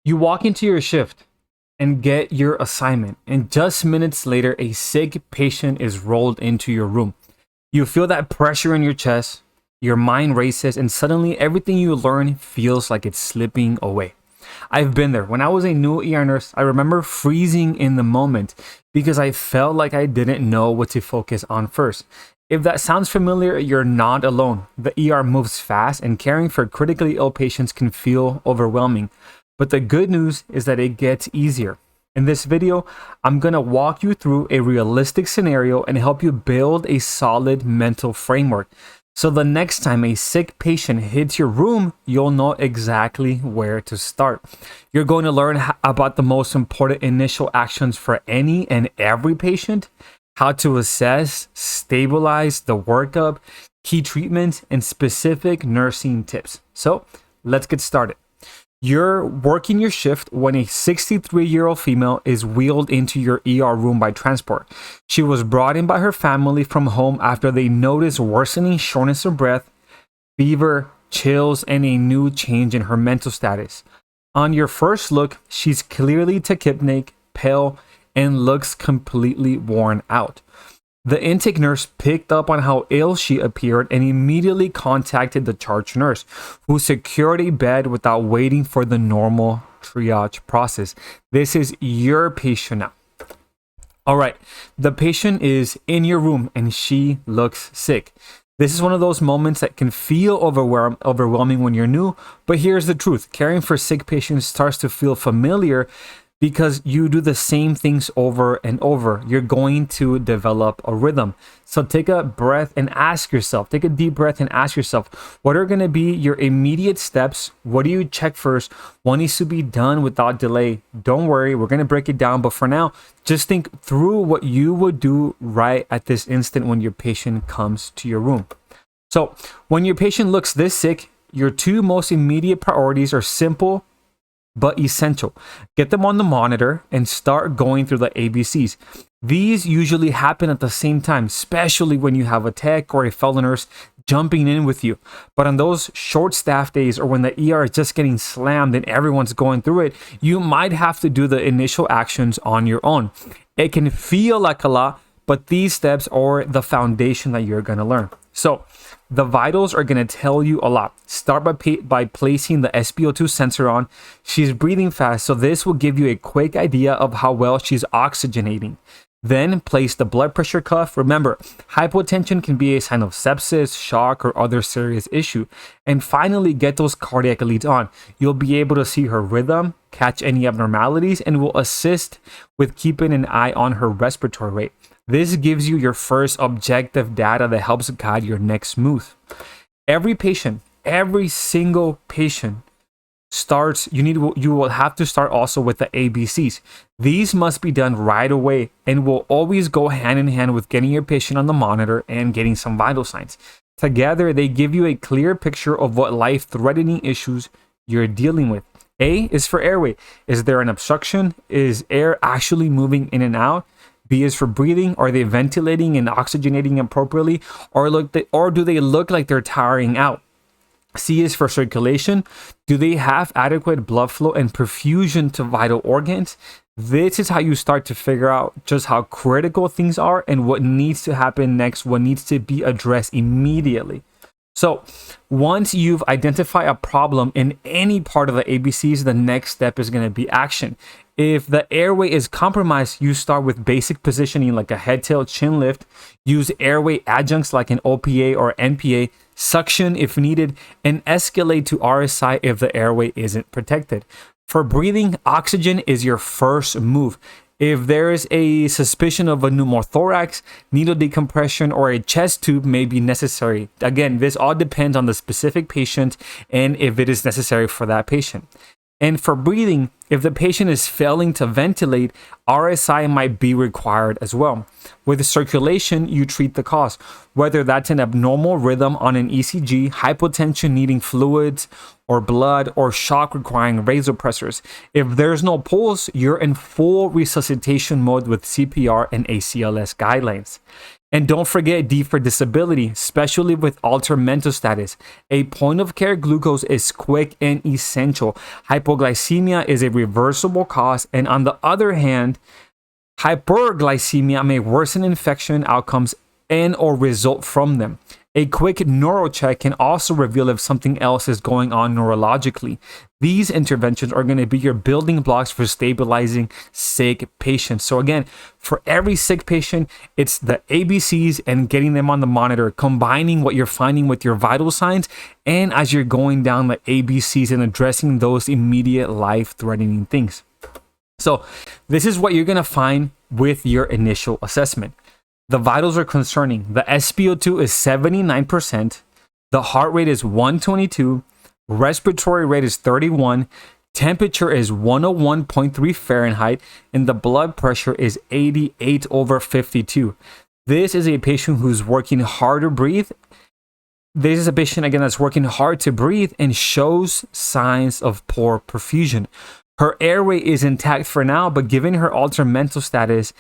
You walk into your shift and get your assignment, and just minutes later, a sick patient is rolled into your room. You feel that pressure in your chest, your mind races, and suddenly everything you learn feels like it's slipping away. I've been there. When I was a new ER nurse, I remember freezing in the moment because I felt like I didn't know what to focus on first. If that sounds familiar, you're not alone. The ER moves fast, and caring for critically ill patients can feel overwhelming. But the good news is that it gets easier. In this video, I'm going to walk you through a realistic scenario and help you build a solid mental framework. So the next time a sick patient hits your room, you'll know exactly where to start. You're going to learn about the most important initial actions for any and every patient, how to assess, stabilize the workup, key treatments, and specific nursing tips. So let's get started. You're working your shift when a 63-year-old female is wheeled into your ER room by transport. She was brought in by her family from home after they noticed worsening shortness of breath, fever, chills, and a new change in her mental status. On your first look, she's clearly tachypnic, pale, and looks completely worn out. The intake nurse picked up on how ill she appeared and immediately contacted the charge nurse, who secured a bed without waiting for the normal triage process. This is your patient now. All right, the patient is in your room and she looks sick. This is one of those moments that can feel overwhelming when you're new, but here's the truth. Caring for sick patients starts to feel familiar because you do the same things over and over. You're going to develop a rhythm. So take a breath and ask yourself, take a deep breath and ask yourself, what are going to be your immediate steps? What do you check first? What needs to be done without delay? Don't worry, we're going to break it down. But for now, just think through what you would do right at this instant when your patient comes to your room. So when your patient looks this sick, your two most immediate priorities are simple but essential. Get them on the monitor and start going through the ABCs. These usually happen at the same time, especially when you have a tech or a fellow nurse jumping in with you. But on those short staff days or when the ER is just getting slammed and everyone's going through it, you might have to do the initial actions on your own. It can feel like a lot, but these steps are the foundation that you're going to learn. So the vitals are going to tell you a lot. Start by placing the SpO2 sensor on. She's breathing fast, so this will give you a quick idea of how well she's oxygenating. Then place the blood pressure cuff. Remember, hypotension can be a sign of sepsis, shock, or other serious issue. And finally, get those cardiac leads on. You'll be able to see her rhythm, catch any abnormalities, and will assist with keeping an eye on her respiratory rate. This gives you your first objective data that helps guide your next move. Every patient, every single patient starts, you will have to start also with the ABCs. These must be done right away and will always go hand in hand with getting your patient on the monitor and getting some vital signs. Together, they give you a clear picture of what life-threatening issues you're dealing with. A is for airway. Is there an obstruction? Is air actually moving in and out? B is for breathing. Are they ventilating and oxygenating appropriately? Or do they look like they're tiring out? C is for circulation. Do they have adequate blood flow and perfusion to vital organs? This is how you start to figure out just how critical things are and what needs to happen next, what needs to be addressed immediately. So once you've identified a problem in any part of the ABCs, the next step is going to be action. If the airway is compromised, you start with basic positioning like a head, tail, chin lift. Use airway adjuncts like an OPA or NPA, suction if needed, and escalate to RSI if the airway isn't protected. For breathing, oxygen is your first move. If there is a suspicion of a pneumothorax, needle decompression, or a chest tube may be necessary. Again, this all depends on the specific patient and if it is necessary for that patient. And for breathing, if the patient is failing to ventilate, RSI might be required as well. With circulation, you treat the cause, whether that's an abnormal rhythm on an ECG, hypotension needing fluids or blood, or shock requiring vasopressors. If there's no pulse, you're in full resuscitation mode with CPR and ACLS guidelines. And don't forget D for disability, especially with altered mental status. A point of care glucose is quick and essential. Hypoglycemia is a reversible cause. And on the other hand, hyperglycemia may worsen infection outcomes and or result from them. A quick neuro check can also reveal if something else is going on neurologically. These interventions are going to be your building blocks for stabilizing sick patients. So again, for every sick patient, it's the ABCs and getting them on the monitor, combining what you're finding with your vital signs, and as you're going down the ABCs and addressing those immediate life-threatening things. So this is what you're going to find with your initial assessment. The vitals are concerning. The SpO2 is 79%. The heart rate is 122. Respiratory rate is 31. Temperature is 101.3 Fahrenheit. And the blood pressure is 88/52. This is a patient who's working hard to breathe. This is a patient, again, that's working hard to breathe and shows signs of poor perfusion. Her airway is intact for now, but given her altered mental status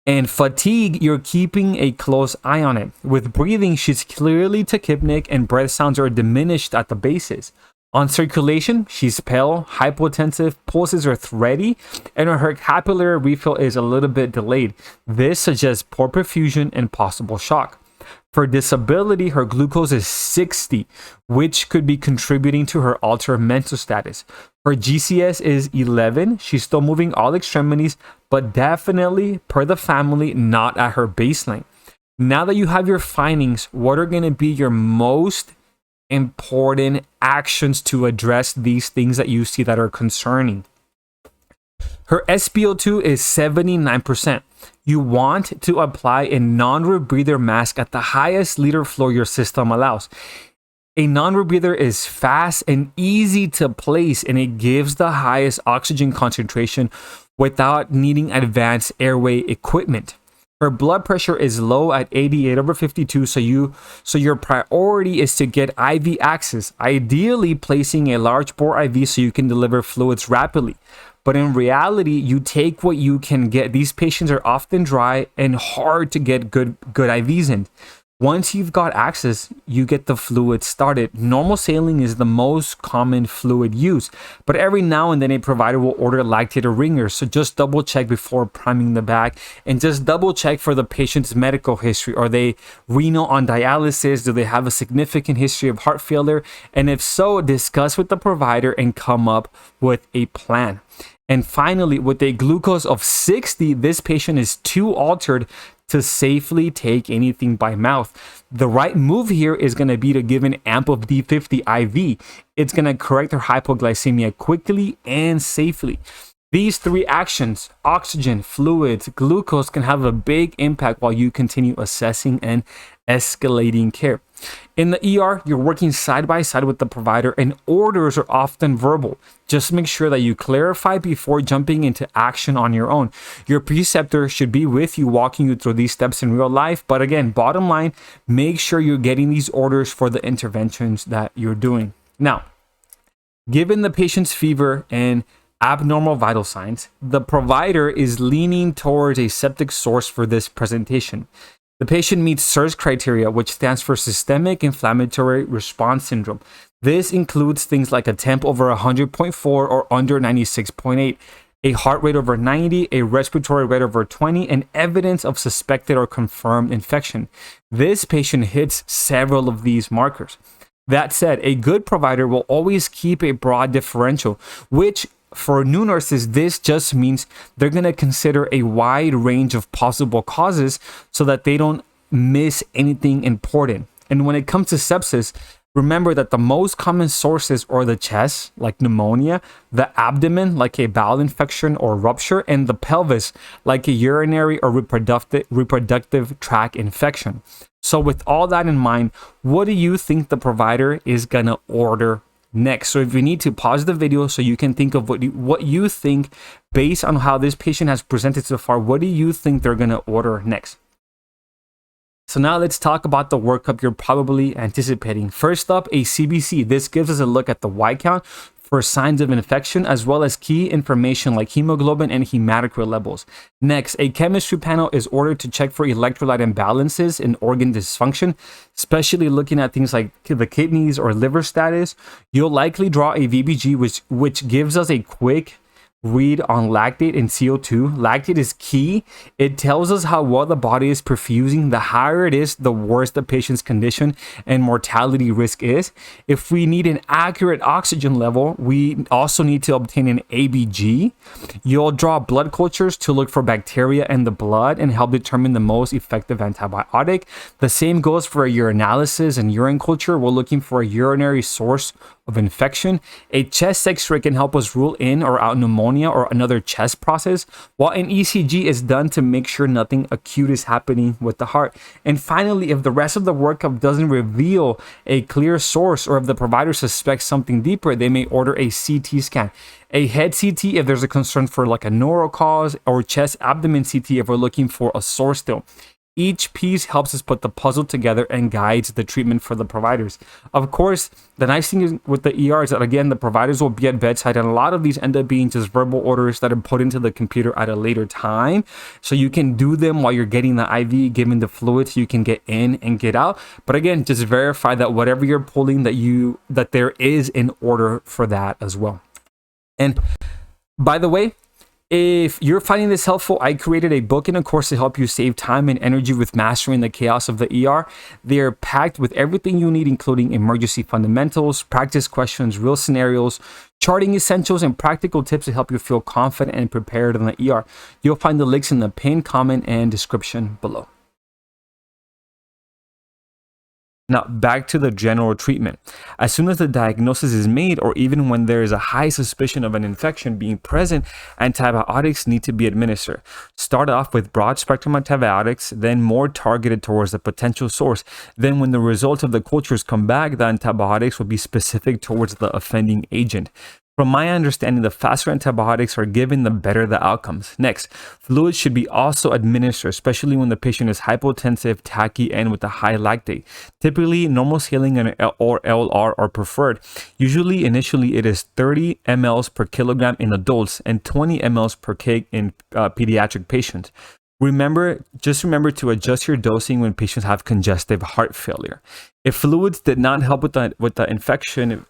and fatigue, you're keeping a close eye on it. With breathing, she's clearly tachypnic and breath sounds are diminished at the bases. On circulation, she's pale, hypotensive, pulses are thready, and her capillary refill is a little bit delayed. This suggests poor perfusion and possible shock. For disability, her glucose is 60, which could be contributing to her altered mental status. Her GCS is 11. She's still moving all extremities, but definitely, per the family, not at her baseline. Now that you have your findings, what are going to be your most important actions to address these things that you see that are concerning? Her SpO2 is 79%. You want to apply a non-rebreather mask at the highest liter flow your system allows. A non-rebreather is fast and easy to place, and it gives the highest oxygen concentration without needing advanced airway equipment. Her blood pressure is low at 88/52, so your priority is to get IV access, ideally placing a large bore IV so you can deliver fluids rapidly. But in reality, you take what you can get. These patients are often dry and hard to get good IVs in. Once you've got access, you get the fluid started. Normal saline is the most common fluid used, but every now and then a provider will order lactate or ringer. So just double check before priming the bag, and just double check for the patient's medical history. Are they renal on dialysis? Do they have a significant history of heart failure? And if so, discuss with the provider and come up with a plan. And finally, with a glucose of 60, this patient is too altered to safely take anything by mouth. The right move here is going to be to give an amp of D50 IV. It's going to correct her hypoglycemia quickly and safely. These three actions, oxygen, fluids, glucose, can have a big impact while you continue assessing and escalating care. In the ER, you're working side by side with the provider, and orders are often verbal. Just make sure that you clarify before jumping into action on your own. Your preceptor should be with you, walking you through these steps in real life. But again, bottom line, make sure you're getting these orders for the interventions that you're doing. Now, given the patient's fever and abnormal vital signs, the provider is leaning towards a septic source for this presentation. The patient meets SIRS criteria, which stands for Systemic Inflammatory Response Syndrome. This includes things like a temp over 100.4 or under 96.8, a heart rate over 90, a respiratory rate over 20, and evidence of suspected or confirmed infection. This patient hits several of these markers. That said, a good provider will always keep a broad differential, which for new nurses, this just means they're going to consider a wide range of possible causes so that they don't miss anything important. And when it comes to sepsis, remember that the most common sources are the chest, like pneumonia, the abdomen, like a bowel infection or rupture, and the pelvis, like a urinary or reproductive tract infection. So with all that in mind, what do you think the provider is going to order next? So if you need to pause the video so you can think of what you think based on how this patient has presented so far, what do you think they're going to order next? So now let's talk about the workup you're probably anticipating. First up, a CBC. This gives us a look at the white count for signs of infection, as well as key information like hemoglobin and hematocrit levels. Next, a chemistry panel is ordered to check for electrolyte imbalances and organ dysfunction, especially looking at things like the kidneys or liver status. You'll likely draw a VBG, which gives us a quick read on lactate and CO2. Lactate is key. It tells us how well the body is perfusing. The higher it is, the worse the patient's condition and mortality risk is. If we need an accurate oxygen level, we also need to obtain an ABG. You'll draw blood cultures to look for bacteria in the blood and help determine the most effective antibiotic. The same goes for a urinalysis and urine culture. We're looking for a urinary source of infection. A chest x-ray can help us rule in or out pneumonia or another chest process, while an ECG is done to make sure nothing acute is happening with the heart. And finally, if the rest of the workup doesn't reveal a clear source, or if the provider suspects something deeper, they may order a CT scan. A head CT if there's a concern for like a neural cause, or chest abdomen CT if we're looking for a sore still. Each piece helps us put the puzzle together and guides the treatment for the providers. Of course, the nice thing is with the ER is that, again, the providers will be at bedside, and a lot of these end up being just verbal orders that are put into the computer at a later time. So you can do them while you're getting the IV, giving the fluid, so you can get in and get out. But again, just verify that whatever you're pulling, that there is an order for that as well. And by the way, if you're finding this helpful, I created a book and a course to help you save time and energy with mastering the chaos of the ER. They're packed with everything you need, including emergency fundamentals, practice questions, real scenarios, charting essentials, and practical tips to help you feel confident and prepared in the ER. You'll find the links in the pinned comment and description below. Now, back to the general treatment. As soon as the diagnosis is made, or even when there is a high suspicion of an infection being present, antibiotics need to be administered. Start off with broad spectrum antibiotics, then more targeted towards the potential source. Then when the results of the cultures come back, the antibiotics will be specific towards the offending agent. From my understanding, the faster antibiotics are given, the better the outcomes. Next, fluids should be also administered, especially when the patient is hypotensive, tachy, and with a high lactate. Typically, normal saline or LR are preferred. Usually, initially, it is 30 mLs per kilogram in adults and 20 mLs per kg in pediatric patients. Just remember to adjust your dosing when patients have congestive heart failure. If fluids did not help with the infection,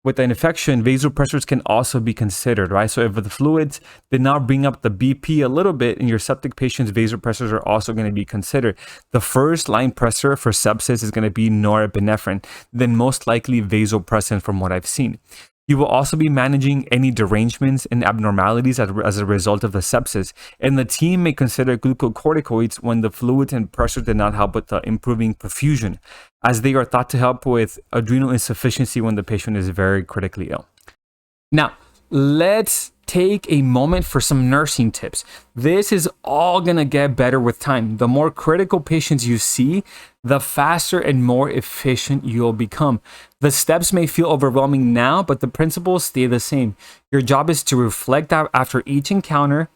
vasopressors can also be considered, right? So if the fluids did not bring up the BP a little bit in your septic patients, vasopressors are also going to be considered. The first line pressor for sepsis is going to be norepinephrine, then most likely vasopressin from what I've seen. You will also be managing any derangements and abnormalities as a result of the sepsis, and the team may consider glucocorticoids when the fluids and pressure did not help with the improving perfusion, as they are thought to help with adrenal insufficiency when the patient is very critically ill. Now, let's take a moment for some nursing tips. This is all going to get better with time. The more critical patients you see, the faster and more efficient you'll become. The steps may feel overwhelming now, but the principles stay the same. Your job is to reflect after each encounter,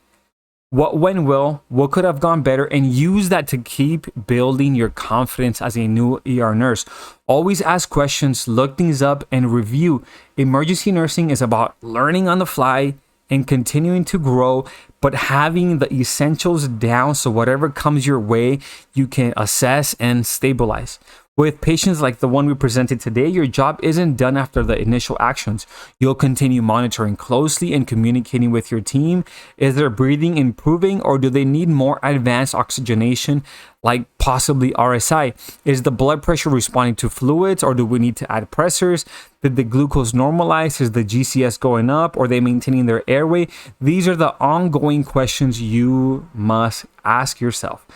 what went well, what could have gone better, and use that to keep building your confidence as a new ER nurse. Always ask questions, look things up, and review. Emergency nursing is about learning on the fly and continuing to grow, but having the essentials down so whatever comes your way, you can assess and stabilize. With patients like the one we presented today, your job isn't done after the initial actions. You'll continue monitoring closely and communicating with your team. Is their breathing improving, or do they need more advanced oxygenation, like possibly RSI? Is the blood pressure responding to fluids, or do we need to add pressors? Did the glucose normalize? Is the GCS going up? Or are they maintaining their airway? These are the ongoing questions you must ask yourself.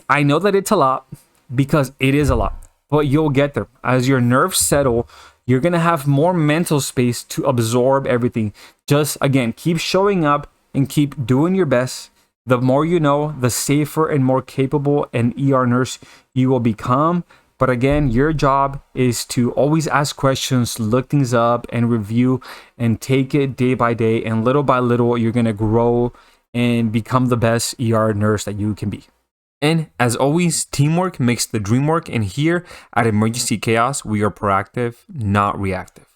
I know that it's a lot, because it is a lot, but you'll get there. As your nerves settle, you're going to have more mental space to absorb everything. Just, again, keep showing up and keep doing your best. The more you know, the safer and more capable an ER nurse you will become. But again, your job is to always ask questions, look things up, and review, and take it day by day. And little by little, you're going to grow and become the best ER nurse that you can be. And as always, teamwork makes the dream work. And here at Emergency Chaos, we are proactive, not reactive.